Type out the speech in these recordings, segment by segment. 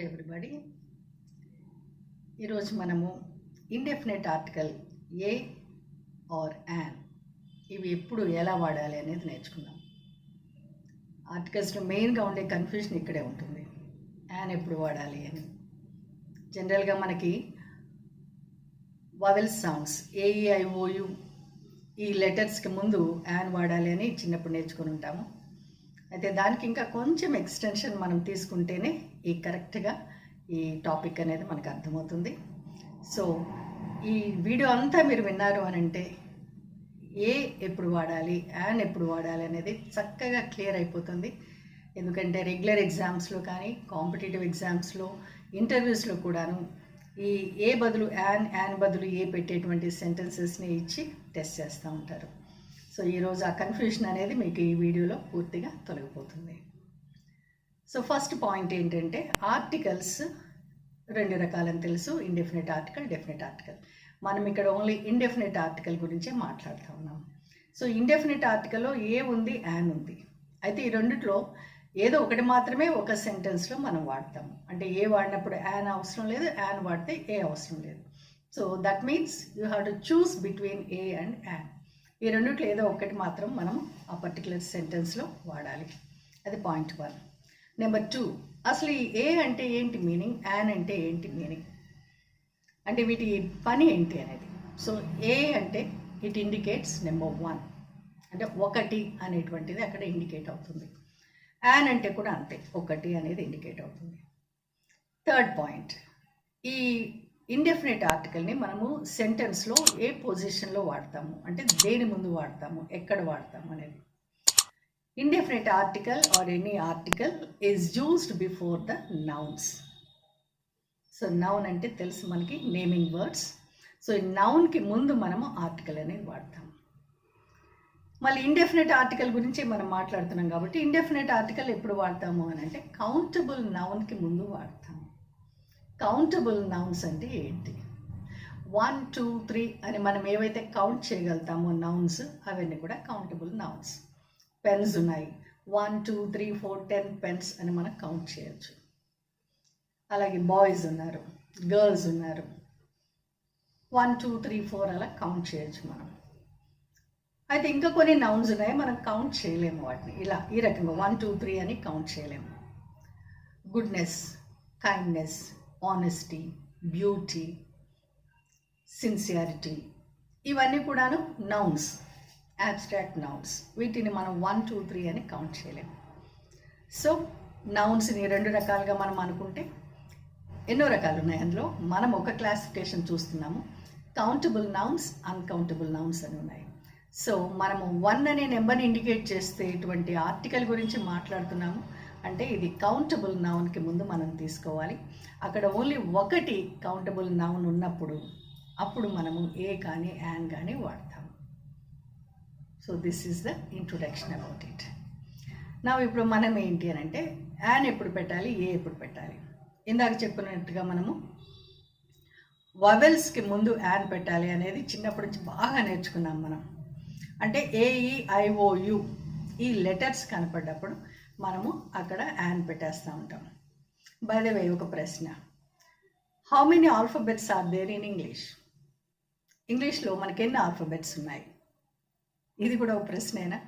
Everybody. ఈరోజు మనము indefinite article a or an ఇవి ఎప్పుడు ఎలా వాడాలి అనేది నేర్చుకుందాం. ఆర్టికల్స్లో మెయిన్గా ఉండే కన్ఫ్యూజన్ ఇక్కడే ఉంటుంది, యాన్ ఎప్పుడు వాడాలి అని. జనరల్గా మనకి వవెల్ సౌండ్స్ ఏఈఐఓయు ఈ లెటర్స్కి ముందు యాన్ వాడాలి అని చిన్నప్పుడు నేర్చుకుని ఉంటాము. అయితే దానికి ఇంకా కొంచెం ఎక్స్టెన్షన్ మనం తీసుకుంటేనే ఈ కరెక్ట్గా ఈ టాపిక్ అనేది మనకు అర్థమవుతుంది. సో ఈ వీడియో అంతా మీరు విన్నారు అని అంటే ఏ ఎప్పుడు వాడాలి, యాన్ ఎప్పుడు వాడాలి అనేది చక్కగా క్లియర్ అయిపోతుంది. ఎందుకంటే రెగ్యులర్ ఎగ్జామ్స్లో కానీ కాంపిటేటివ్ ఎగ్జామ్స్లో ఇంటర్వ్యూస్లో కూడాను ఈ ఏ బదులు యాన్ బదులు ఏ పెట్టేటువంటి సెంటెన్సెస్ని ఇచ్చి టెస్ట్ చేస్తూ ఉంటారు. సో ఈరోజు ఆ కన్ఫ్యూషన్ అనేది మీకు ఈ వీడియోలో పూర్తిగా తొలగిపోతుంది. సో ఫస్ట్ పాయింట్ ఏంటంటే ఆర్టికల్స్ రెండు రకాలని తెలుసు, ఇండెఫినెట్ ఆర్టికల్, డెఫినెట్ ఆర్టికల్. మనం ఇక్కడ ఓన్లీ ఇండెఫినెట్ ఆర్టికల్ గురించే మాట్లాడుతూ ఉన్నాం. సో ఇండెఫినెట్ ఆర్టికల్లో ఏ ఉంది, యాన్ ఉంది. అయితే ఈ రెండిట్లో ఏదో ఒకటి మాత్రమే ఒక సెంటెన్స్లో మనం వాడతాము. అంటే ఏ వాడినప్పుడు యాన్ అవసరం లేదు, యాన్ వాడితే ఏ అవసరం లేదు. So that means you have to choose between A and an. ఈ రెండిట్లో ఏదో ఒకటి మాత్రం మనం ఆ పర్టికులర్ సెంటెన్స్లో వాడాలి. అది పాయింట్ 1. నెంబర్ 2, అసలు ఈ ఏ అంటే ఏంటి మీనింగ్, యాన్ అంటే ఏంటి మీనింగ్, అంటే వీటి పని ఏంటి అనేది. సో ఏ అంటే ఇట్ ఇండికేట్స్ నెంబర్ 1, అంటే ఒకటి అనేటువంటిది అక్కడ ఇండికేట్ అవుతుంది. యాన్ అంటే కూడా అంతే, ఒకటి అనేది ఇండికేట్ అవుతుంది. థర్డ్ పాయింట్, ఈ ఇండెఫినెట్ ఆర్టికల్ని మనము సెంటెన్స్లో ఏ పొజిషన్లో వాడతాము, అంటే దేని ముందు వాడతాము, ఎక్కడ వాడతాము అనేది. Indefinite article or any article is used before the nouns. So noun అంటే తెలుసు మనకి, నేమింగ్ వర్డ్స్. సో ఈ నౌన్కి ముందు మనము ఆర్టికల్ అనేది వాడతాము. మళ్ళీ ఇండెఫినెట్ ఆర్టికల్ గురించి మనం మాట్లాడుతున్నాం కాబట్టి ఇండెఫినెట్ ఆర్టికల్ ఎప్పుడు వాడతాము అని అంటే కౌంటబుల్ నౌన్కి ముందు వాడతాము. కౌంటబుల్ నౌన్స్ అంటే ఏంటి? 1, 2, 3 అని మనం ఏవైతే కౌంట్ చేయగలుగుతామో నౌన్స్, అవన్నీ కూడా కౌంటబుల్ నౌన్స్. పెన్స్ ఉన్నాయి, 1, 2, 3, 4, 10 పెన్స్ అని మనం కౌంట్ చేయొచ్చు. అలాగే బాయ్స్ ఉన్నారు, గర్ల్స్ ఉన్నారు, 1, 2, 3, 4 అలా కౌంట్ చేయొచ్చు మనం. అయితే ఇంకా కొన్ని నౌన్స్ ఉన్నాయి, మనం కౌంట్ చేయలేము వాటిని. ఇలా ఈ రకంగా 1, 2, 3 అని కౌంట్ చేయలేము. Goodness, kindness, honesty, beauty, sincerity, ఇవన్నీ కూడాను నౌన్స్, యాబ్స్ట్రాక్ట్ నౌన్స్. వీటిని మనం 1, 2, 3 అని కౌంట్ చేయలేము. సో నౌన్స్ని రెండు రకాలుగా మనం అనుకుంటే ఎన్నో రకాలు ఉన్నాయి. అందులో మనం ఒక క్లాసిఫికేషన్ చూస్తున్నాము, కౌంటబుల్ నౌన్స్, అన్కౌంటబుల్ నౌన్స్ అని ఉన్నాయి. సో మనము 1 అనే నెంబర్ని ఇండికేట్ చేసేటువంటి ఆర్టికల్ గురించి మాట్లాడుతున్నాము. అంటే ఇది కౌంటబుల్ నౌన్కి ముందు మనం తీసుకోవాలి. అక్కడ ఓన్లీ ఒకటి కౌంటబుల్ నౌన్ ఉన్నప్పుడు అప్పుడు మనము ఏ కానీ యాన్ కానీ వాడతాము. So this is the introduction about it. నా ఇప్పుడు మనం ఏంటి అని అంటే యాన్ ఎప్పుడు పెట్టాలి, ఏ ఎప్పుడు పెట్టాలి. ఇందాక చెప్పినట్టుగా మనము వవెల్స్కి ముందు యాన్ పెట్టాలి అనేది చిన్నప్పటి నుంచి బాగా నేర్చుకున్నాం మనం. అంటే ఏఈఐఓయు ఈ లెటర్స్ కనపడ్డప్పుడు మనము అక్కడ యాన్ పెట్టేస్తూ ఉంటాం. బై ద వే ఒక ప్రశ్న, how many alphabets are there in English? ఇంగ్లీష్లో మనకి ఎన్ని ఆల్ఫాబెట్స్ ఉన్నాయి? ఇది కూడా ఒక ప్రశ్నేనా?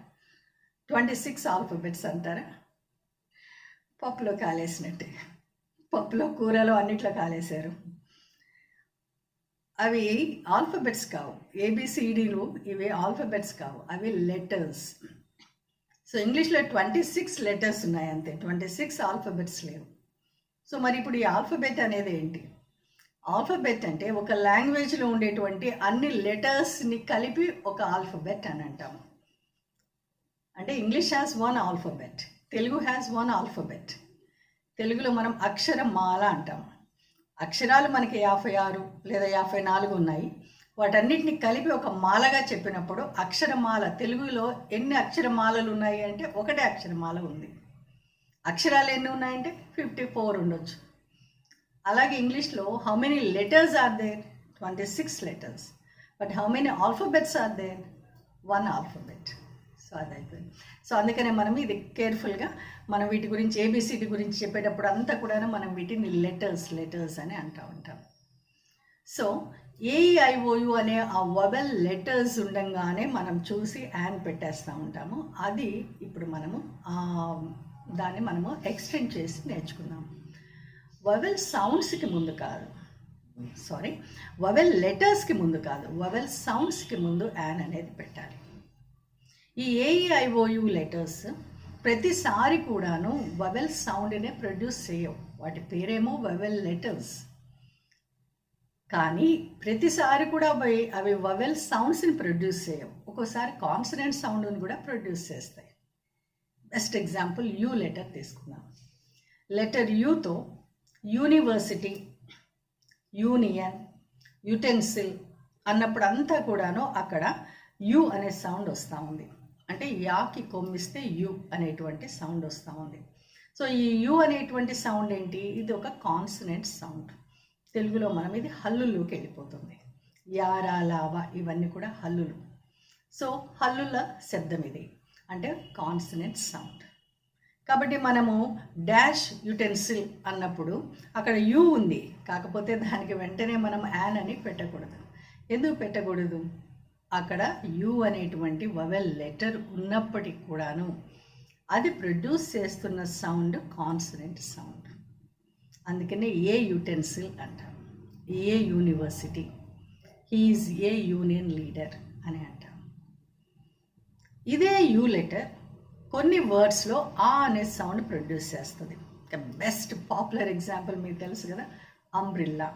26 ఆల్ఫాబెట్స్ అంటారా? పప్పులో కాలేసినట్టే, పప్పులో కూరలో అన్నిట్లో కాలేశారు. అవి ఆల్ఫాబెట్స్ కావు, ఏబిసిడీలు ఇవి ఆల్ఫాబెట్స్ కావు, అవి లెటర్స్. సో ఇంగ్లీష్లో 26 లెటర్స్ ఉన్నాయి అంతే, 26 ఆల్ఫాబెట్స్ లేవు. సో మరి ఇప్పుడు ఈ ఆల్ఫాబెట్ అనేది ఏంటి? ఆల్ఫాబెట్ అంటే ఒక లాంగ్వేజ్లో ఉండేటువంటి అన్ని లెటర్స్ని కలిపి ఒక ఆల్ఫాబెట్ అని అంటాము. అంటే English has 1 alphabet, Telugu has 1 alphabet. తెలుగులో మనం అక్షరమాల అంటాము. అక్షరాలు మనకి 56 లేదా 54 ఉన్నాయి. వాటన్నిటిని కలిపి ఒక మాలగా చెప్పినప్పుడు అక్షరమాల, తెలుగులో ఎన్ని అక్షరమాలలు ఉన్నాయి అంటే ఒకటే అక్షరమాల ఉంది. అక్షరాలు ఎన్ని ఉన్నాయంటే 54 ఉండొచ్చు. అలాగే ఇంగ్లీష్లో how many letters are there? 26 letters. But how many alphabets are there? 1 alphabet. So అది అయిపోయింది. సో అందుకనే మనం ఇది కేర్ఫుల్గా మనం వీటి గురించి ఏబిసిడి గురించి చెప్పేటప్పుడు అంతా కూడా మనం వీటిని లెటర్స్ అని అంటూ ఉంటాం. సో ఏఈఐఓయు అనే ఆ వవెల్ లెటర్స్ ఉండగానే మనం చూసి యాన్ పెట్టేస్తూ ఉంటాము. అది ఇప్పుడు మనము దాన్ని మనము ఎక్స్టెండ్ చేసి నేర్చుకున్నాము. వవెల్ సౌండ్స్కి ముందు కాదు, వవెల్ లెటర్స్కి ముందు కాదు, వవెల్ సౌండ్స్కి ముందు యాన్ అనేది పెట్టాలి. ఈ ఏఈఐఓయు లెటర్స్ ప్రతిసారి కూడాను వవెల్ సౌండ్నే ప్రొడ్యూస్ చేయవు. వాటి పేరేమో వవెల్ లెటర్స్, కానీ ప్రతిసారి కూడా అవి వవెల్ సౌండ్స్ని ప్రొడ్యూస్ చేయవు. ఒక్కోసారి కాన్సనెంట్ సౌండ్ని కూడా ప్రొడ్యూస్ చేస్తాయి. బెస్ట్ ఎగ్జాంపుల్ యూ లెటర్ తీసుకుందాం. లెటర్ యూతో యూనివర్సిటీ, యూనియన్, యుటెన్సిల్ అన్నప్పుడు అంతా కూడాను అక్కడ యు అనే సౌండ్ వస్తూ ఉంది. అంటే యాకి కొమ్మిస్తే యు అనేటువంటి సౌండ్ వస్తూ ఉంది. సో ఈ యు అనేటువంటి సౌండ్ ఏంటి? ఇది ఒక కాన్సనెంట్ సౌండ్. తెలుగులో మనం ఇది హల్లుల్లోకి వెళ్ళిపోతుంది. యారా, లావా ఇవన్నీ కూడా హల్లులు. సో హల్లుల శబ్దం ఇది, అంటే కాన్సనెంట్ సౌండ్. కాబట్టి మనము డాష్ యుటెన్సిల్ అన్నప్పుడు అక్కడ యు ఉంది, కాకపోతే దానికి వెంటనే మనం యాన్ అని పెట్టకూడదు. ఎందుకు పెట్టకూడదు? అక్కడ యు అనేటువంటి వవెల్ లెటర్ ఉన్నప్పటికీ కూడాను అది ప్రొడ్యూస్ చేస్తున్న సౌండ్ కాన్సనెంట్ సౌండ్. అందుకనే ఏ యుటెన్సిల్ అంటాం, ఏ university, he's A union leader అని అంటాం. ఇదే యూ లెటర్ కొన్ని వర్డ్స్లో ఆ అనే సౌండ్ ప్రొడ్యూస్ చేస్తుంది. బెస్ట్ పాపులర్ ఎగ్జాంపుల్ మీకు తెలుసు కదా, అంబ్రిల్లా.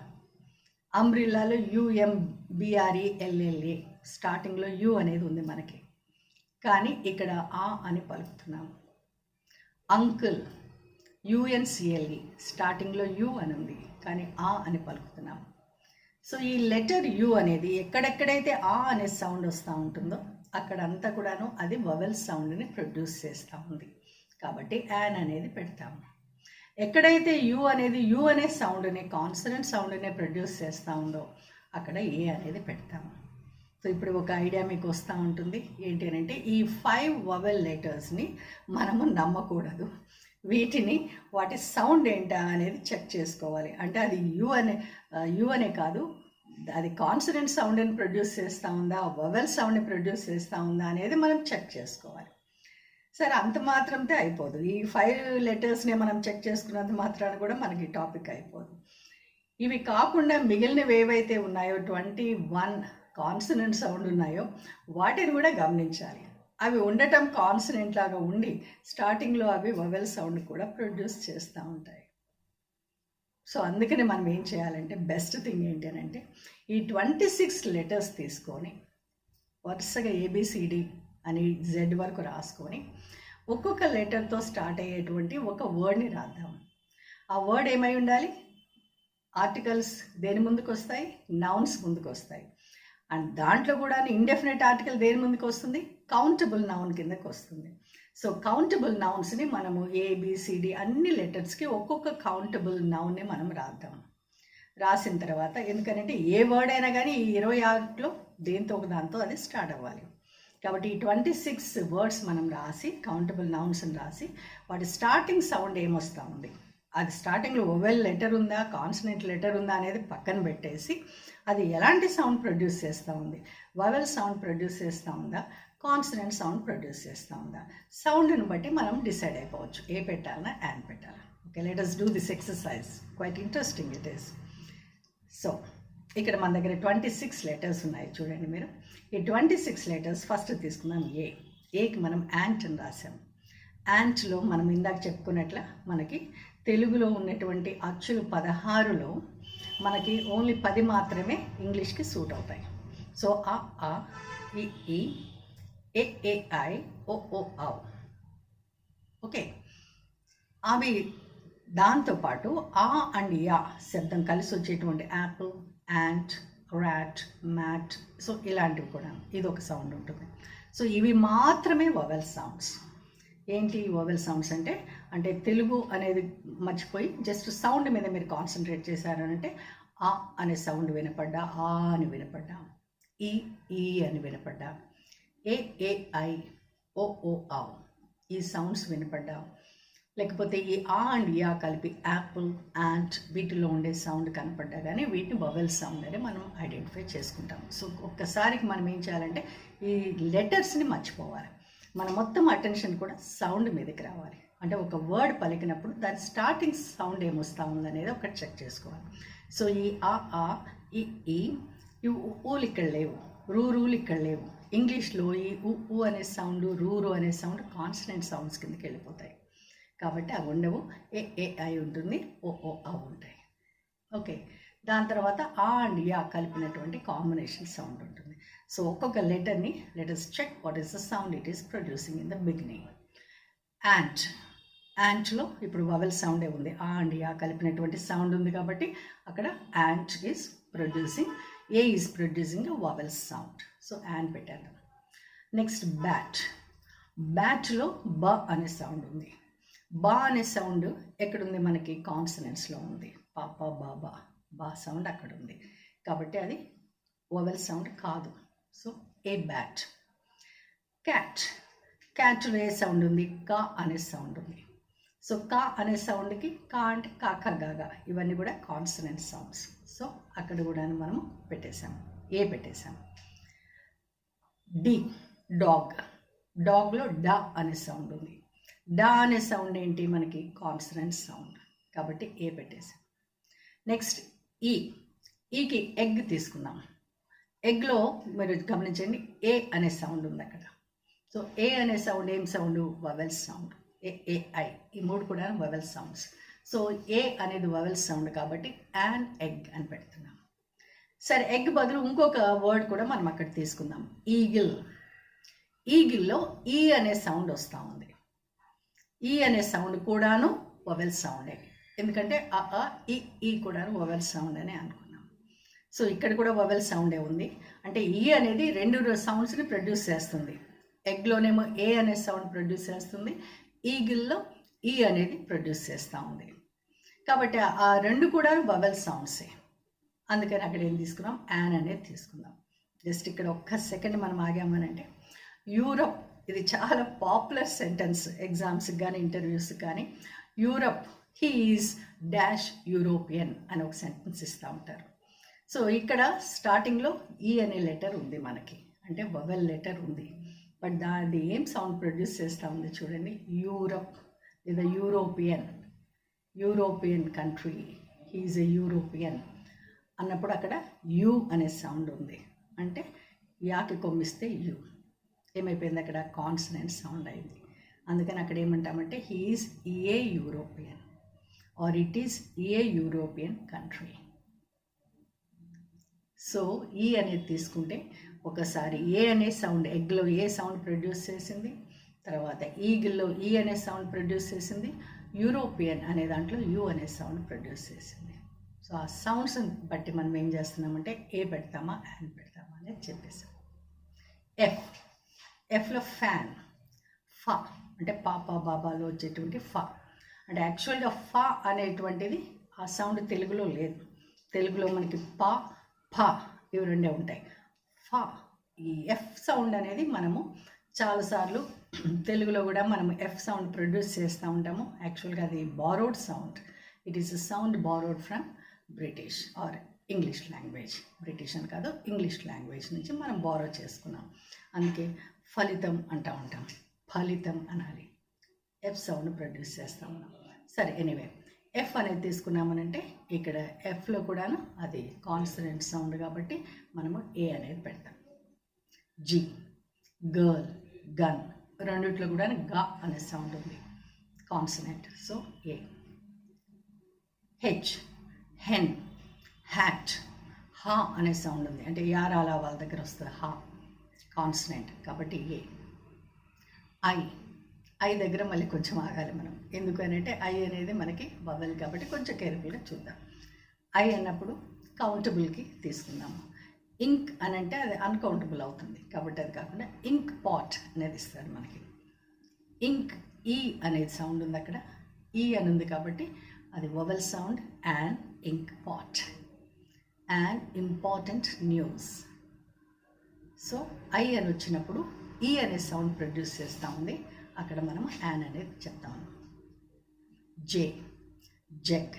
అంబ్రిల్లాలో UMBRELLA స్టార్టింగ్లో యు అనేది ఉంది మనకి, కానీ ఇక్కడ ఆ అని పలుకుతున్నాము. అంకుల్, UNCLE స్టార్టింగ్లో యు అని ఉంది, కానీ ఆ అని పలుకుతున్నాము. సో ఈ లెటర్ యు అనేది ఎక్కడెక్కడైతే ఆ అనే సౌండ్ వస్తూ ఉంటుందో అక్కడంతా కూడాను అది వవెల్ సౌండ్ని ప్రొడ్యూస్ చేస్తూ ఉంది. కాబట్టి యాన్ అనేది పెడతాము. ఎక్కడైతే యు అనేది యు అనే సౌండ్ని, కాన్సనెంట్ సౌండ్ని ప్రొడ్యూస్ చేస్తూ ఉందో అక్కడ ఏ అనేది పెడతాము. సో ఇప్పుడు ఒక ఐడియా మీకు వస్తూ ఉంటుంది. ఏంటి అని అంటే, ఈ 5 వవెల్ లెటర్స్ని మనము నమ్మకూడదు. వీటిని వాటి సౌండ్ ఏంటా అనేది చెక్ చేసుకోవాలి. అంటే అది యు అనే కాదు, అది కాన్సనెంట్ సౌండ్ని ప్రొడ్యూస్ చేస్తూ ఉందా, వవెల్ సౌండ్ని ప్రొడ్యూస్ చేస్తూ ఉందా అనేది మనం చెక్ చేసుకోవాలి. సరే, అంత మాత్రంతో అయిపోదు. ఈ 5 లెటర్స్ని మనం చెక్ చేసుకున్నంత మాత్రాన్ని కూడా మనకి టాపిక్ అయిపోదు. ఇవి కాకుండా మిగిలినవి ఏవైతే ఉన్నాయో 21 కాన్సనెంట్ సౌండ్ ఉన్నాయో వాటిని కూడా గమనించాలి. అవి ఉండటం కాన్సనెంట్ లాగా ఉండి స్టార్టింగ్లో అవి వవెల్ సౌండ్ కూడా ప్రొడ్యూస్ చేస్తూ ఉంటాయి. సో అందుకని మనం ఏం చేయాలంటే, బెస్ట్ థింగ్ ఏంటి అని అంటే, ఈ 26 లెటర్స్ తీసుకొని వరుసగా ABCD అని Z వరకు రాసుకొని ఒక్కొక్క లెటర్తో స్టార్ట్ అయ్యేటువంటి ఒక వర్డ్ని రాద్దాం. ఆ వర్డ్ ఏమై ఉండాలి? ఆర్టికల్స్ దేని ముందుకు వస్తాయి? నౌన్స్ ముందుకు వస్తాయి. అండ్ దాంట్లో కూడా ఇండెఫినెట్ ఆర్టికల్ దేని ముందుకు వస్తుంది? కౌంటబుల్ నౌన్ కిందకు వస్తుంది. సో కౌంటబుల్ నౌన్స్ని మనము ABCD అన్ని లెటర్స్కి ఒక్కొక్క కౌంటబుల్ నౌన్ని మనం రాద్దాం. రాసిన తర్వాత, ఎందుకంటే ఏ వర్డ్ అయినా కానీ ఈ 26లో దేంతో ఒక దాంతో అది స్టార్ట్ అవ్వాలి. కాబట్టి ఈ 26 వర్డ్స్ మనం రాసి, కౌంటబుల్ నౌన్స్ని రాసి, వాటి స్టార్టింగ్ సౌండ్ ఏమొస్తూ ఉంది, అది స్టార్టింగ్లో వవెల్ లెటర్ ఉందా, కాన్సనెంట్ లెటర్ ఉందా అనేది పక్కన పెట్టేసి అది ఎలాంటి సౌండ్ ప్రొడ్యూస్ చేస్తూ ఉంది, వవెల్ సౌండ్ ప్రొడ్యూస్ చేస్తూ ఉందా, కాన్సనెంట్ సౌండ్ ప్రొడ్యూస్ చేస్తూ ఉందా, సౌండ్ని బట్టి మనం డిసైడ్ అయిపోవచ్చు ఏ పెట్టాలన్నా యాన్ పెట్టాలా. Okay, let us do this exercise. Quite interesting it is. So ఇక్కడ మన దగ్గర 26 లెటర్స్ ఉన్నాయి చూడండి మీరు. ఈ 26 లెటర్స్ ఫస్ట్ తీసుకుందాం. ఏకి మనం యాంట్ అని రాసాం. యాంట్లో మనం ఇందాక చెప్పుకున్నట్ల మనకి తెలుగులో ఉన్నటువంటి అచ్చులు 16లో మనకి ఓన్లీ 10 మాత్రమే ఇంగ్లీష్కి సూట్ అవుతాయి. సో ఆ, ఈ, ఏ, ఐ, ఓ, ఔ. ఓకే, అవి దాంతోపాటు ఆ అండ్ యా శబ్దం కలిసి వచ్చేటువంటి apple, ant, rat, mat, so ఇలాంటివి కూడా ఇది ఒక సౌండ్ ఉంటుంది. సో ఇవి మాత్రమే వవెల్ సౌండ్స్. ఏంటి వవెల్ సౌండ్స్ అంటే తెలుగు అనేది మర్చిపోయి జస్ట్ సౌండ్ మీద మీరు కాన్సన్ట్రేట్ చేశారు అంటే, ఆ అనే సౌండ్ వినపడ్డా, ఆ అని వినపడ్డా, ఈ అని వినపడ్డా, ఏ, ఐ, ఓ ఓ ఆవ్ ఈ సౌండ్స్ వినపడ్డా, లేకపోతే ఈ ఆ అండ్ యా కలిపి యాపిల్, యాంట్ వీటిలో ఉండే సౌండ్ కనపడ్డా కానీ వీటిని వవెల్ సౌండ్ అని మనం ఐడెంటిఫై చేసుకుంటాం. సో ఒక్కసారికి మనం ఏం చేయాలంటే ఈ లెటర్స్ని మర్చిపోవాలి, మన మొత్తం అటెన్షన్ కూడా సౌండ్ మీదకి రావాలి. అంటే ఒక వర్డ్ పలికినప్పుడు దాని స్టార్టింగ్ సౌండ్ ఏమొస్తూ ఉందనేది ఒకటి చెక్ చేసుకోవాలి. సో ఈ ఆ ఈ ఊలు ఇక్కడ లేవు, రూలు ఇక్కడ లేవు. ఇంగ్లీష్లో ఈ ఊ అనే సౌండ్, రూరు అనే సౌండ్ కాన్సనెంట్ సౌండ్స్ కిందకి వెళ్ళిపోతాయి. కాబట్టి అవి ఉండవు. ఏ ఐ ఉంటుంది, ఓ ఆ ఉంటాయి. ఓకే, దాని తర్వాత ఆ అండ్ యా కలిపినటువంటి కాంబినేషన్ సౌండ్ ఉంటుంది. సో ఒక్కొక్క లెటర్ని letters check what is the sound it is producing in the beginning. యాంట్లో ఇప్పుడు వవెల్ సౌండే ఉంది, ఆ అండ్ యా కలిపినటువంటి సౌండ్ ఉంది కాబట్టి అక్కడ ant is producing, A is producing a vowel sound. So ant పెట్టాను. నెక్స్ట్ బ్యాట్లో బ అనే సౌండ్ ఉంది. బా అనే సౌండ్ ఎక్కడుంది మనకి? కాన్సనెంట్స్లో ఉంది. పాప బాబా బా సౌండ్ అక్కడ ఉంది కాబట్టి అది వవెల్ సౌండ్ కాదు. సో ఏ బ్యాట్. క్యాట్లో ఏ సౌండ్ ఉంది? కా అనే సౌండ్ ఉంది. సో కా అనే సౌండ్కి కా అంటే కాక గాగా ఇవన్నీ కూడా కాన్సనెంట్ సౌండ్స్. సో అక్కడ కూడా మనము పెట్టేశాము, ఏ పెట్టేశాము. డాగ్లో డా అనే సౌండ్ ఉంది. డా అనే సౌండ్ ఏంటి మనకి? కాన్సనెంట్ సౌండ్ కాబట్టి ఏ పెట్టేసాం. నెక్స్ట్ ఈకి ఎగ్ తీసుకున్నాం. ఎగ్లో మీరు గమనించండి ఏ అనే సౌండ్ ఉంది అక్కడ. సో ఏ అనే సౌండ్ ఏం సౌండ్? Vowel sound. ఏఐ ఈ మూడు కూడా వవెల్ సౌండ్స్. సో ఏ అనేది వవెల్ సౌండ్ కాబట్టి యాన్ ఎగ్ అని పెడుతున్నాం. సరే, ఎగ్ బదులు ఇంకొక వర్డ్ కూడా మనం అక్కడ తీసుకుందాం, ఈగిల్లో ఈ అనే సౌండ్ వస్తూ ఉంది. ఈ అనే సౌండ్ కూడాను వవెల్ సౌండే, ఎందుకంటే ఈ కూడాను వవెల్ సౌండ్ అని అనుకున్నాం. సో ఇక్కడ కూడా వవెల్ సౌండే ఉంది. అంటే ఈ అనేది రెండు సౌండ్స్ని ప్రొడ్యూస్ చేస్తుంది. ఎగ్లోనేమో ఏ అనే సౌండ్ ప్రొడ్యూస్ చేస్తుంది, ఈగిల్లో ఈ అనేది ప్రొడ్యూస్ చేస్తూ ఉంది. కాబట్టి ఆ రెండు కూడా వవెల్ సౌండ్సే. అందుకని అక్కడ ఏం తీసుకున్నాం? యాన్ అనేది తీసుకుందాం. జస్ట్ ఇక్కడ ఒక్క సెకండ్ మనం ఆగామనంటే, యూరప్ ఇది చాలా పాపులర్ సెంటెన్స్ ఎగ్జామ్స్కి కానీ ఇంటర్వ్యూస్కి కానీ. యూరప్ హీఈస్ డాష్ యూరోపియన్ అని ఒక సెంటెన్స్ ఇస్తూ ఉంటారు. సో ఇక్కడ స్టార్టింగ్లో ఈ అనే లెటర్ ఉంది మనకి, అంటే వవెల్ లెటర్ ఉంది. బట్ దాది ఏం సౌండ్ ప్రొడ్యూస్ చేస్తూ ఉంది చూడండి, యూరప్ లేదా యూరోపియన్ కంట్రీ, హీఈస్ ఎ యూరోపియన్ అన్నప్పుడు అక్కడ యూ అనే సౌండ్ ఉంది. అంటే యాకి కొమ్మిస్తే యూ ఏమైపోయింది? అక్కడ కాన్సనెంట్ సౌండ్ అయింది. అందుకని అక్కడ ఏమంటామంటే he is a European or it is a European country. So ఈ అనేది తీసుకుంటే ఒకసారి ఏ అనే సౌండ్ ఎగ్లో ఏ సౌండ్ ప్రొడ్యూస్ చేసింది, తర్వాత ఈగిల్లో ఈ అనే సౌండ్ ప్రొడ్యూస్ చేసింది, యూరోపియన్ అనే దాంట్లో యూ అనే సౌండ్ ప్రొడ్యూస్ చేసింది. సో ఆ సౌండ్స్ బట్టి మనం ఏం చేస్తున్నామంటే ఏ పెడతామా యాన్ పెడతామా అనేది చెప్పేసాం. ఎఫ్లో ఫ్యాన్, ఫా అంటే పాప బాబాలో వచ్చేటువంటి ఫా. అంటే యాక్చువల్గా ఫా అనేటువంటిది ఆ సౌండ్ తెలుగులో లేదు. తెలుగులో మనకి పా ఫా ఇవి రెండే ఉంటాయి. ఫా ఈ ఎఫ్ సౌండ్ అనేది మనము చాలాసార్లు తెలుగులో కూడా మనం ఎఫ్ సౌండ్ ప్రొడ్యూస్ చేస్తూ ఉంటాము. యాక్చువల్గా అది borrowed sound. It is a sound borrowed from British or English language. British అని కాదు, ఇంగ్లీష్ లాంగ్వేజ్ నుంచి మనం బారో చేసుకున్నాం. అందుకే ఫలితం అంటూ ఉంటాం, ఫలితం అనాలి. ఎఫ్ సౌండ్ ప్రొడ్యూస్ చేస్తూ ఉన్నాం. సరే, ఎనీవే ఎఫ్ అనేది తీసుకున్నామనంటే ఇక్కడ ఎఫ్లో కూడాను అది కాన్సనెంట్ సౌండ్ కాబట్టి మనము ఏ అనేది పెడతాం. జీ, గర్ల్, గన్ రెండిట్లో కూడా గా అనే సౌండ్ ఉంది, కాన్సనెంట్. సో ఏ. హెచ్, హెన్, హ్యాట్, హా అనే సౌండ్ ఉంది. అంటే యారాల వాళ్ళ దగ్గర వస్తుంది హా, కాన్సనెంట్ కాబట్టి ఏ. ఐ దగ్గర మళ్ళీ కొంచెం ఆగాలి మనం, ఎందుకనంటే ఐ అనేది మనకి వవెల్ కాబట్టి కొంచెం కేర్ఫుల్గా చూద్దాం. ఐ అన్నప్పుడు కౌంటబుల్కి తీసుకుందాము. ఇంక్ అని అంటే అది అన్కౌంటబుల్ అవుతుంది కాబట్టి అది కాకుండా ఇంక్ పాట్ అనేది ఇస్తాడు మనకి. ఇంక్, ఈ అనేది సౌండ్ ఉంది అక్కడ, ఈ అని ఉంది కాబట్టి అది vowel sound. And ink pot, and important news. So I అని వచ్చినప్పుడు ఈ అనే సౌండ్ ప్రొడ్యూస్ చేస్తూ ఉంది, అక్కడ మనం యాన్ అనేది చెప్తాము. జే జగ్,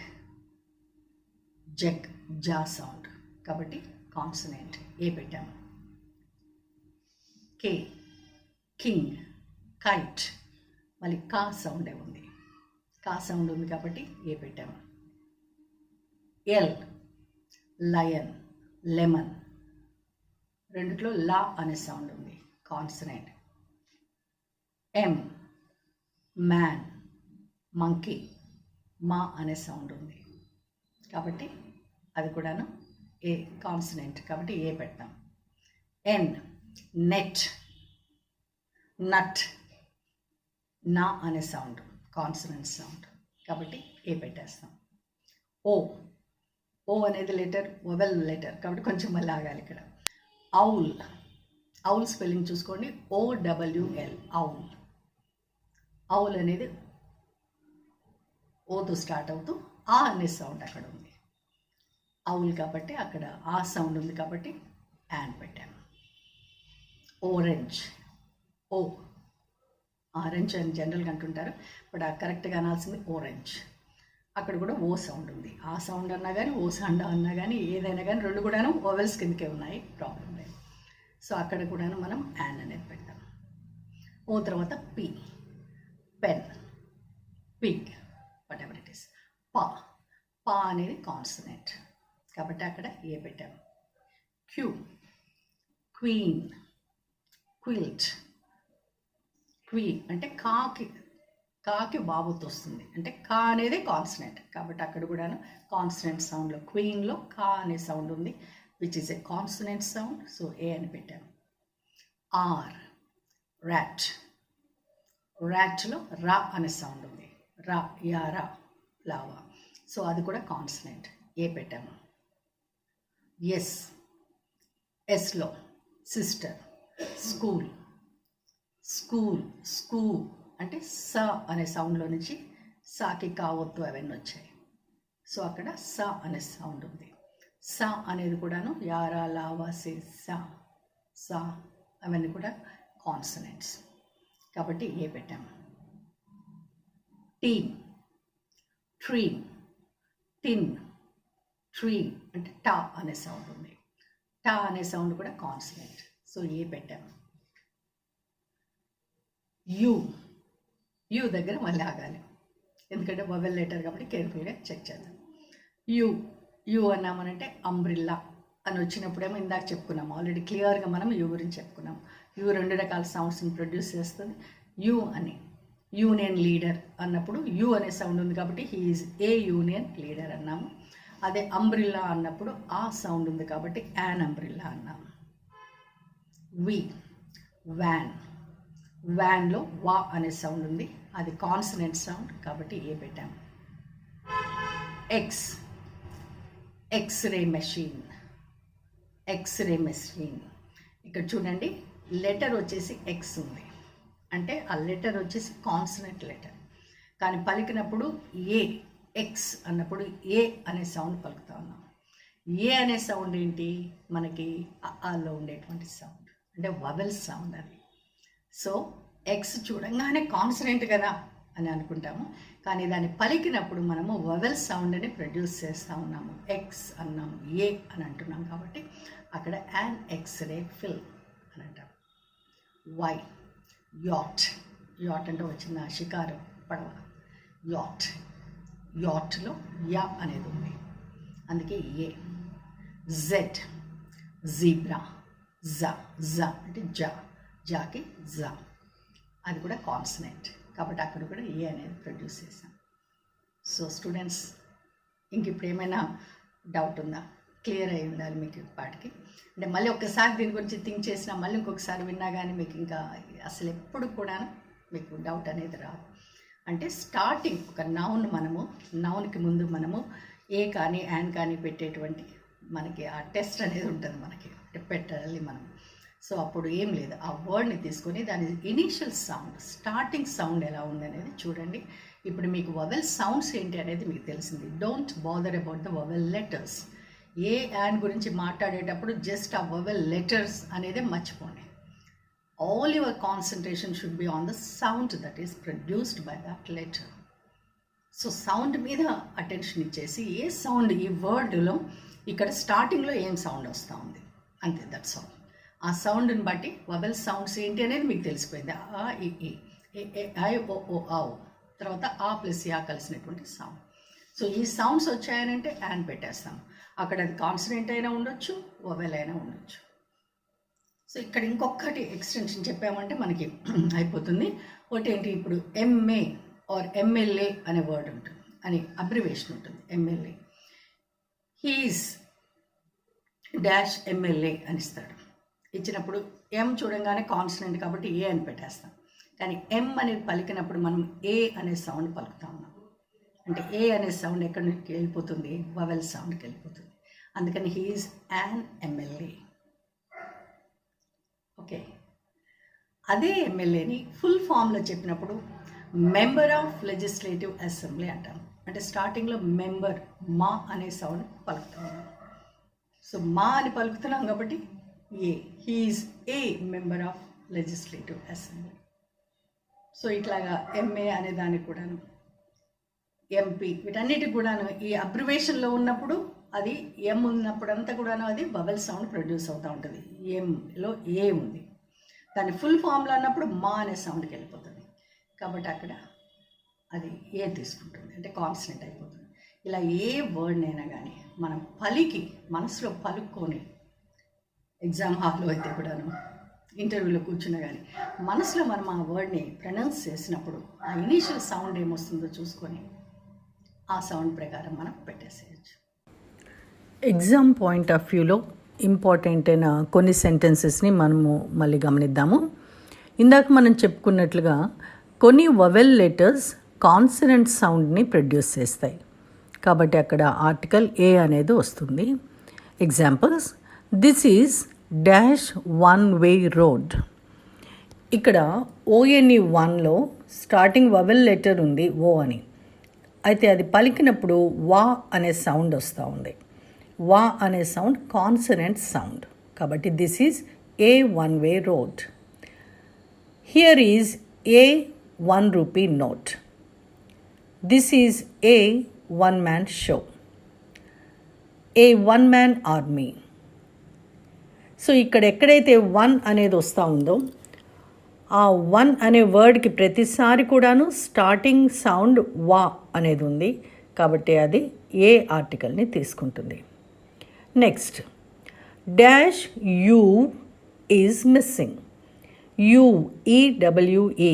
జగ్ జా సౌండ్ కాబట్టి కాన్సనెంట్ ఏ పెట్టాము. కే కింగ్, కైట్ మళ్ళీ కా సౌండే ఉంది, కా సౌండ్ ఉంది కాబట్టి ఏ పెట్టాము. ఎల్ లయన్, లెమన్ రెండిట్లో లా అనే సౌండ్ ఉంది, కాన్సనెంట్. ఎం మ్యాన్, మంకీ మా అనే సౌండ్ ఉంది కాబట్టి అది కూడాను ఏ కాన్సనెంట్ కాబట్టి ఏ పెడతాం. ఎన్ నెట్, నట్ నా అనే సౌండ్ కాన్సనెంట్ సౌండ్ కాబట్టి ఏ పెట్టేస్తాం. ఓ ఓ అనేది లెటర్, వొవెల్ లెటర్ కాబట్టి కొంచెం మళ్ళీ ఆగాలి ఇక్కడ. ఔల్, ఔల్ స్పెల్లింగ్ చూసుకోండి, OWL ఔల్. ఔల్ అనేది ఓతో స్టార్ట్ అవుతూ ఆ అనే సౌండ్ అక్కడ ఉంది, ఔల్ కాబట్టి అక్కడ ఆ సౌండ్ ఉంది కాబట్టి యాన్ పెట్టాను. ఓరెంజ్, ఓ ఆరెంజ్ అని జనరల్గా అంటుంటారు, బట్ ఆ కరెక్ట్గా అనాల్సింది ఓరెంజ్. అక్కడ కూడా ఓ సౌండ్ ఉంది, ఆ సౌండ్ అన్నా కానీ ఓ సౌండ్ అన్నా కానీ ఏదైనా కానీ రెండు కూడాను ఓవెల్స్ కిందకే ఉన్నాయి, ప్రాబ్లం లేదు. సో అక్కడ కూడాను మనం యాన్ అనేది పెడతాం. ఓ తర్వాత P, pen, Pig what ever it is. పా, పా అనేది కాన్సనెంట్ కాబట్టి అక్కడ ఏ పెట్టాము. క్యూ క్వీన్, క్విల్ట్, క్వీన్ అంటే కాకి బాబుతో వస్తుంది, అంటే కా అనేది కాన్సనెంట్ కాబట్టి అక్కడ కూడాను కాన్సనెంట్ సౌండ్లో క్వీన్లో కా అనే సౌండ్ ఉంది which is a consonant sound, so a అని పెట్టాము. ఆర్ ర్యాట్, ర్యాట్లో రా అనే సౌండ్ ఉంది, రా యారా లావా, సో అది కూడా కాన్సనెంట్ ఏ పెట్టాము. ఎస్, ఎస్లో సిస్టర్, స్కూల్, స్కూల్ స్కూ అంటే స అనే సౌండ్లో నుంచి సాకి కావద్దు అవన్నీ వచ్చాయి, సో అక్కడ స అనే సౌండ్ ఉంది. స అనేది కూడాను యారా లావా సే సా, సా అవన్నీ కూడా కాన్సనెంట్స్ కాబట్టి ఏ పెట్టాము. టీన్, ట్రీన్, టిన్, ట్రీ అంటే టా అనే సౌండ్ ఉంది, టా అనే సౌండ్ కూడా కాన్సనెంట్, సో ఏ పెట్టాము. యూ, యూ దగ్గర మళ్ళీ ఆగాలి ఎందుకంటే వొవెల్ లెటర్ కాబట్టి కేర్ఫుల్గా చెక్ చేద్దాం. యూ, యూ అన్నామనంటే అంబ్రిల్లా అని వచ్చినప్పుడేమో ఇందాక చెప్పుకున్నాము, ఆల్రెడీ క్లియర్గా మనం యూ గురించి చెప్పుకున్నాము. యూ రెండు రకాల సౌండ్స్ని ప్రొడ్యూస్ చేస్తుంది. యూ అని యూనియన్ లీడర్ అన్నప్పుడు యూ అనే సౌండ్ ఉంది కాబట్టి he is A union leader అన్నాము. అదే అంబ్రిల్లా అన్నప్పుడు ఆ సౌండ్ ఉంది కాబట్టి యాన్ అంబ్రిల్లా అన్నాము. వి వ్యాన్, వ్యాన్లో వా అనే సౌండ్ ఉంది, అది కాన్సనెంట్ సౌండ్ కాబట్టి ఏ పెట్టాము. X, X ray machine, X ray machine ఇక్కడ చూడండి లెటర్ వచ్చేసి ఎక్స్ ఉంది అంటే ఆ లెటర్ వచ్చేసి కాన్సనెంట్ లెటర్, కానీ పలికినప్పుడు ఏ ఎక్స్ అన్నప్పుడు ఏ అనే సౌండ్ పలుకుతా ఉన్నాం. ఏ అనే సౌండ్ ఏంటి మనకి ఆలో ఉండేటువంటి సౌండ్ అంటే వవెల్ సౌండ్ అది. సో ఎక్స్ చూడంగానే కాన్సనెంట్ కదా అని అనుకుంటాము, కానీ దాన్ని పలికినప్పుడు మనము వవెల్ సౌండ్ని ప్రొడ్యూస్ చేస్తూ ఉన్నాము. ఎక్స్ అన్నాము, ఏ అని అంటున్నాం కాబట్టి అక్కడ యాన్ ఎక్స్రే ఫిల్ అని అంటాం. వై యాట్, యాట్ అంటే వచ్చిన షికారు పడవ, యాట్, యాట్లో యా అనేది ఉంది అందుకే ఏ. జెడ్ జీబ్రా, జా, జా అంటే జా, జాకి జా అది కూడా కాన్సనెంట్ కాబట్టి అక్కడ కూడా ఏ అనేది ప్రొడ్యూస్ చేసాం. సో స్టూడెంట్స్ ఇంక ఇప్పుడు ఏమైనా డౌట్ ఉందా? క్లియర్ అయి ఉండాలి మీకు పాటికి. అంటే మళ్ళీ ఒక్కసారి దీని గురించి థింక్ చేసినా మళ్ళీ ఇంకొకసారి విన్నా కానీ మీకు ఇంకా అసలు ఎప్పుడు కూడా మీకు డౌట్ అనేది రాదు. అంటే స్టార్టింగ్ ఒక నౌన్ మనము నౌన్కి ముందు మనము ఏ కానీ యాన్ కానీ పెట్టేటువంటి మనకి ఆ టెస్ట్ అనేది ఉంటుంది మనకి పెట్టాలి మనం. సో అప్పుడు ఏం లేదు, ఆ వర్డ్ని తీసుకొని దాని ఇనీషియల్ సౌండ్ స్టార్టింగ్ సౌండ్ ఎలా ఉంది అనేది చూడండి. ఇప్పుడు మీకు వవెల్ సౌండ్స్ ఏంటి అనేది మీకు తెలిసింది. Don't bother about the vowel letters. A an గురించి మాట్లాడేటప్పుడు జస్ట్ ఆ వవెల్ లెటర్స్ అనేది మర్చిపోండి. all your concentration should be on the sound that is produced by that letter. So sound మీద అటెన్షన్ ఇచ్చేసి ఏ సౌండ్ ఈ వర్డ్లో ఇక్కడ స్టార్టింగ్లో ఏం సౌండ్ వస్తూ ఉంది అంతే, దట్స్ ఆల్. ఆ సౌండ్ని బట్టి వవెల్ సౌండ్స్ ఏంటి అనేది మీకు తెలిసిపోయింది. ఆ ఈ ఐ ఓ ఓ ఆవు తర్వాత ఆ ప్లస్ యా కలిసినటువంటి సౌండ్. సో ఈ సౌండ్స్ వచ్చాయనంటే యాన్ పెట్టేస్తాం. అక్కడ అది కాన్సనెంట్ అయినా ఉండొచ్చు, వవెల్ అయినా ఉండొచ్చు. సో ఇక్కడ ఇంకొకటి ఎక్స్టెన్షన్ చెప్పామంటే మనకి అయిపోతుంది. ఒకటేంటి, ఇప్పుడు ఎంఏ ఆర్ ఎంఎల్ఏ అనే వర్డ్ ఉంటుంది, అని అబ్రివేషన్ ఉంటుంది. ఎంఎల్ఏ, హీఈస్ డాష్ ఎంఎల్ఏ అని ఇస్తాడు. ఇచ్చినప్పుడు ఎం చూడంగానే కాన్సనెంట్ కాబట్టి ఏ అని పెట్టేస్తాం. కానీ ఎం అనేది పలికినప్పుడు మనం ఏ అనే సౌండ్ పలుకుతా ఉన్నాం. అంటే ఏ అనే సౌండ్ ఎక్కడి నుంచి వెళ్ళిపోతుంది, వవెల్ సౌండ్కి వెళ్ళిపోతుంది. అందుకని హీఈస్ యాన్ ఎంఎల్ఏ. ఓకే, అదే ఎమ్మెల్యేని ఫుల్ ఫామ్లో చెప్పినప్పుడు మెంబర్ ఆఫ్ లెజిస్లేటివ్ అసెంబ్లీ అంటాం. అంటే స్టార్టింగ్లో మెంబర్ మా అనే సౌండ్ పలుకుతాం. సో మా అని పలుకుతున్నాం కాబట్టి a, he is a member of legislative assembly. So ఇట్లాగా ఎంఏ అనే దానికి కూడాను, ఎంపీ, వీటన్నిటికి కూడాను ఈ అబ్రివేషన్లో ఉన్నప్పుడు అది ఎం ఉన్నప్పుడంతా కూడాను అది వవెల్ సౌండ్ ప్రొడ్యూస్ అవుతూ ఉంటుంది. ఎంలో ఏ ఉంది, దాన్ని ఫుల్ ఫామ్లో అన్నప్పుడు మా అనే సౌండ్కి వెళ్ళిపోతుంది. కాబట్టి అక్కడ అది ఏ తీసుకుంటుంది, అంటే కాన్సనెంట్ అయిపోతుంది. ఇలా ఏ వర్డ్నైనా కానీ మనం పలికి మనసులో పలుక్కొని, ఎగ్జామ్ హాల్లో అయితే కూడాను, ఇంటర్వ్యూలో కూర్చున్నా కానీ మనసులో మనం ఆ వర్డ్ని ప్రొనౌన్స్ చేసినప్పుడు ఆ ఇనీషియల్ సౌండ్ ఏమొస్తుందో చూసుకొని ఆ సౌండ్ ప్రకారం మనం పెట్టేసేయచ్చు. ఎగ్జామ్ పాయింట్ ఆఫ్ వ్యూలో ఇంపార్టెంట్ అయిన కొన్ని సెంటెన్సెస్ని మనము మళ్ళీ గమనిద్దాము. ఇందాక మనం చెప్పుకున్నట్లుగా కొన్ని వవెల్ లెటర్స్ కాన్సనెంట్ సౌండ్ని ప్రొడ్యూస్ చేస్తాయి. కాబట్టి అక్కడ ఆర్టికల్ ఏ అనేది వస్తుంది. Examples, this is dash one way road. ఇక్కడ ఓఎన్ఈ 1లో స్టార్టింగ్ వవెల్ లెటర్ ఉంది ఓ అని. అయితే అది పలికినప్పుడు వా అనే సౌండ్ వస్తూ ఉంది. వా అనే సౌండ్ కాన్సనెంట్ సౌండ్. కాబట్టి this is a one way road. Here is a 1 rupee note. This is a one-man show. A one-man army. So ఇక్కడ ఎక్కడైతే వన్ అనేది వస్తూ ఉందో ఆ వన్ అనే వర్డ్కి ప్రతిసారి కూడాను స్టార్టింగ్ సౌండ్ వా అనేది ఉంది. కాబట్టి అది ఏ ఆర్టికల్ని తీసుకుంటుంది. Next, dash ewe is missing. UEWE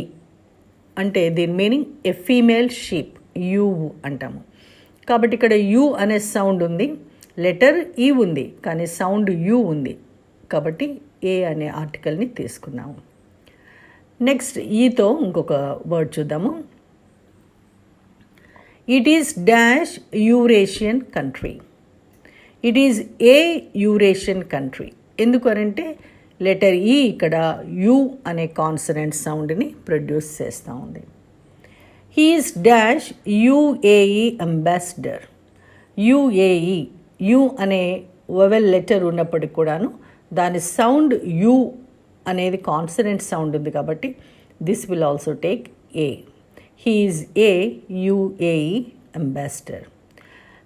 అంటే దీని meaning a female sheep, ewe అంటాము. కాబట్టి ఇక్కడ యూ అనే సౌండ్ ఉంది, లెటర్ ఈ ఉంది కానీ సౌండ్ యూ ఉంది. కాబట్టి ఏ అనే ఆర్టికల్ని తీసుకున్నాము. నెక్స్ట్, ఈతో ఇంకొక వర్డ్ చూద్దాము. It is dash Eurasian country. It is a Eurasian country. ఎందుకు అనంటే లెటర్ ఈ ఇక్కడ యూ అనే కాన్సనెంట్ సౌండ్ని ప్రొడ్యూస్ చేస్తూ ఉంది. He is dash UAE ambassador. UAE, U అనే వవెల్ లెటర్ ఉన్నప్పటికి కూడాను దాని సౌండ్ యూ అనేది కాన్సనెంట్ సౌండ్ ఉంది కాబట్టి this will also take a. He is a UAE ambassador.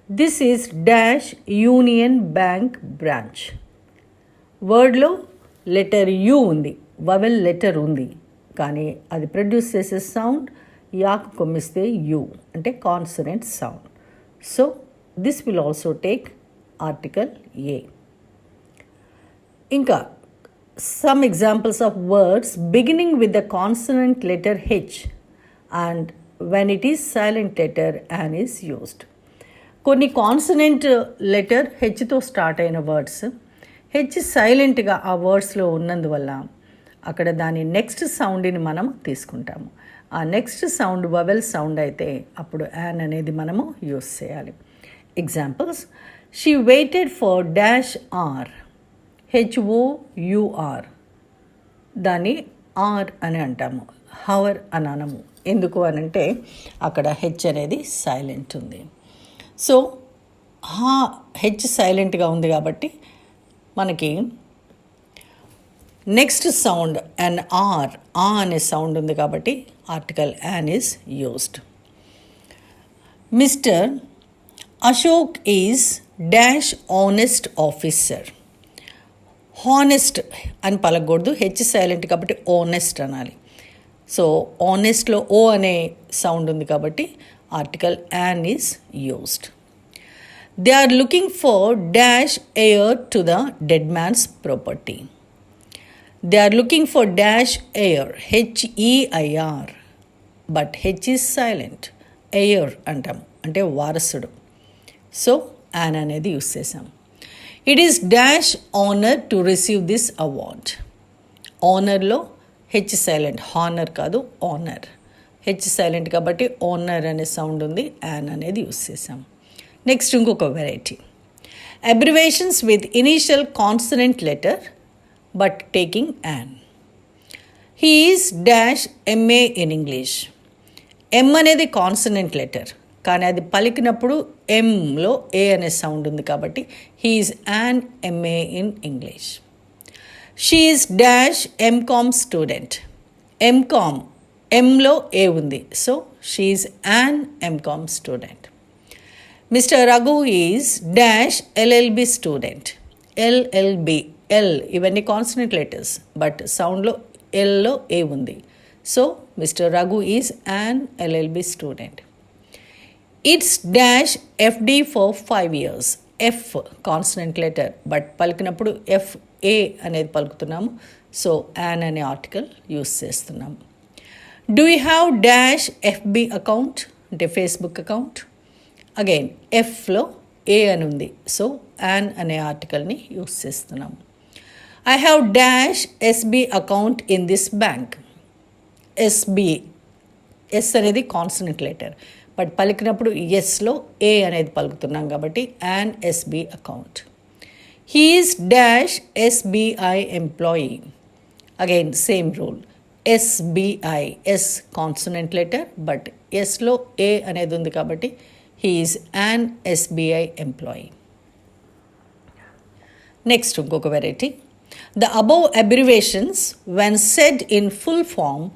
This is dash union bank branch. వర్డ్లో లెటర్ యూ ఉంది, vowel letter ఉంది కానీ అది ప్రొడ్యూస్ చేసే సౌండ్ యాకు కొమ్మిస్తే యూ అంటే consonant sound. So this will also take article a. ఇంకా some examples of words beginning with the consonant letter H and when it is silent letter an is used. కొన్ని consonant letter హెచ్తో start అయిన words H సైలెంట్గా ఆ వర్డ్స్లో ఉన్నందువల్ల అక్కడ దాని next సౌండ్ని మనం తీసుకుంటాము. ఆ నెక్స్ట్ సౌండ్ వవెల్ సౌండ్ అయితే అప్పుడు యాన్ అనేది మనము యూస్ చేయాలి. Examples, she waited for dash hour. HOUR, దాన్ని ఆర్ అని అంటాము, హవర్ అని అనము. ఎందుకు అనంటే అక్కడ హెచ్ అనేది సైలెంట్ ఉంది. సో హెచ్ సైలెంట్గా ఉంది కాబట్టి మనకి నెక్స్ట్ సౌండ్ అండ్ ఆర్, ఆ అనే సౌండ్ ఉంది కాబట్టి article an is used. Mister Ashok is dash honest officer. Honest అని పలకూడదు, హెచ్ సైలెంట్ కాబట్టి ఆనెస్ట్ అనాలి. సో ఆనెస్ట్లో ఓ అనే సౌండ్ ఉంది కాబట్టి article an is used. They are looking for dash heir to the dead man's property. They are looking for dash heir, HEIR, but H is silent. Heir అంటాం అంటే వారసుడు. సో యాన్ అనేది use చేసాం. It is dash honour to receive this award. ఆనర్లో H silent, honour కాదు honour. H silent కాబట్టి honour అనే sound ఉంది, యాన్ అనేది యూస్ చేసాం. నెక్స్ట్ ఇంకొక variety, abbreviations with initial consonant letter but taking an. He is dash MA in English. M అనేది consonant letter కానీ అది పలికినప్పుడు ఎంలో ఏ అనే సౌండ్ ఉంది కాబట్టి he is an MA in English. She is dash MCom student. MCom ఎంలో E ఉంది, so she is an MCom student. Mister Raghu is dash LLB student. LLB, L ఇవన్నీ consonant letters but సౌండ్లో ఎల్లో ఏ ఉంది, so mister Raghu is an LLB student. It's dash FD for 5 years. F consonant letter but పలికినప్పుడు F E అనేది పలుకుతున్నాము, so an అనే article use చేస్తున్నాము. Do you have dash FB account అంటే Facebook account. Again ఎఫ్లో E అని ఉంది, so an అనే ఆర్టికల్ని యూస్ చేస్తున్నాము. I have dash SB account in this bank. SB, S అనేది కాన్సనెంట్ లెటర్ బట్ పలికినప్పుడు ఎస్లో ఏ అనేది పలుకుతున్నాం కాబట్టి an SB account. He is dash SBI employee. Again same rule, SBI, S consonant letter but ఎస్లో E అనేది ఉంది కాబట్టి he is an SBI employee. Next ఇంకొక variety, the above abbreviations when said in full form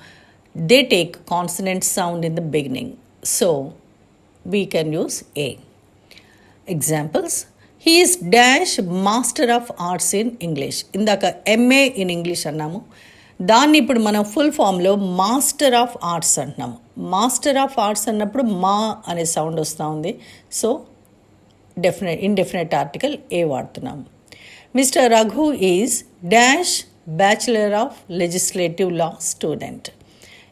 they take consonant sound in the beginning, so we can use A. Examples, he is dash master of arts in English. ఇందాక MA in English అన్నాము, దాన్ని ఇప్పుడు మనం full ఫామ్లో master of arts అంటున్నాము. Master of arts అన్నప్పుడు మా అనే సౌండ్ వస్తూ ఉంది, సో ఇండెఫినెట్ ఆర్టికల్ ఏ వాడుతున్నాము. Mister Raghu is dash bachelor of legislative law student.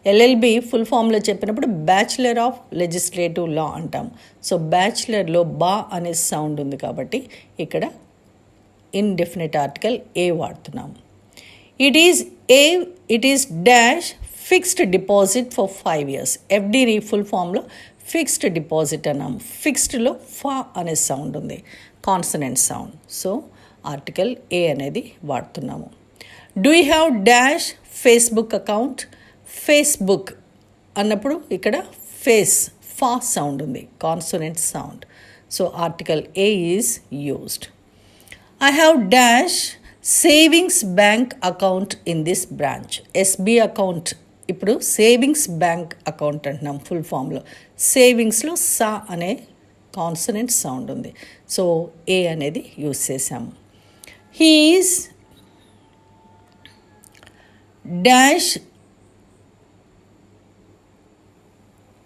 LLB full ఫామ్లో చెప్పినప్పుడు బ్యాచులర్ ఆఫ్ లెజిస్లేటివ్ లా అంటాం, సో బ్యాచులర్లో బా అనే సౌండ్ ఉంది కాబట్టి ఇక్కడ ఇండెఫినెట్ ఆర్టికల్ ఏ వాడుతున్నాం. It is dash fixed deposit for 5 years. ఎఫ్డిని ఫుల్ ఫామ్లో ఫిక్స్డ్ డిపాజిట్ అన్నాము. ఫిక్స్డ్లో ఫా అనే సౌండ్ ఉంది, consonant sound, so article a అనేది వాడుతున్నాము. Do you have dash Facebook account. Facebook అన్నప్పుడు ఇక్కడ ఫేస్ ఫా సౌండ్ ఉంది, consonant sound, so article a is used. I have dash savings bank account in this branch. SB account ఇప్పుడు savings bank account అంటున్నాం full ఫామ్లో. సేవింగ్స్లో సా అనే consonant sound ఉంది, సో ఏ అనేది యూస్ చేసాము. He is dash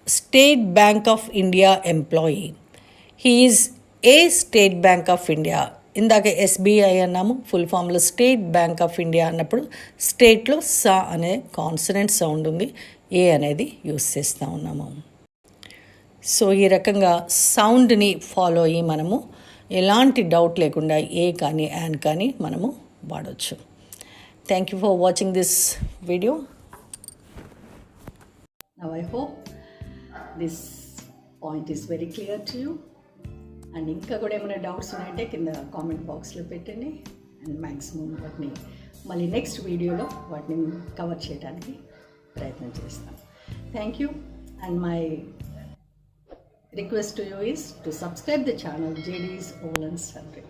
state bank of India employee. He is A state bank of India. ఇందాక SBI అన్నాము, ఫుల్ ఫామ్లో స్టేట్ బ్యాంక్ ఆఫ్ ఇండియా అన్నప్పుడు స్టేట్లో సా అనే కాన్సనెంట్ సౌండ్ ఉంది, ఏ అనేది యూస్ చేస్తూ ఉన్నాము. సో ఈ రకంగా సౌండ్ని ఫాలో అయ్యి మనము ఎలాంటి డౌట్ లేకుండా ఏ కానీ యాన్ కానీ మనము వాడవచ్చు. Thank you for watching this video. Now I hope this point is very clear to you. And ఇంకా కూడా ఏమైనా డౌట్స్ ఉన్నాయంటే కింద కామెంట్ బాక్స్లో పెట్టండి, అండ్ మ్యాక్సిమం వాటిని మళ్ళీ నెక్స్ట్ వీడియోలో వాటిని కవర్ చేయడానికి ప్రయత్నం చేస్తాం. Thank you. And my request to you is to subscribe the channel JD's Oral and Sundry.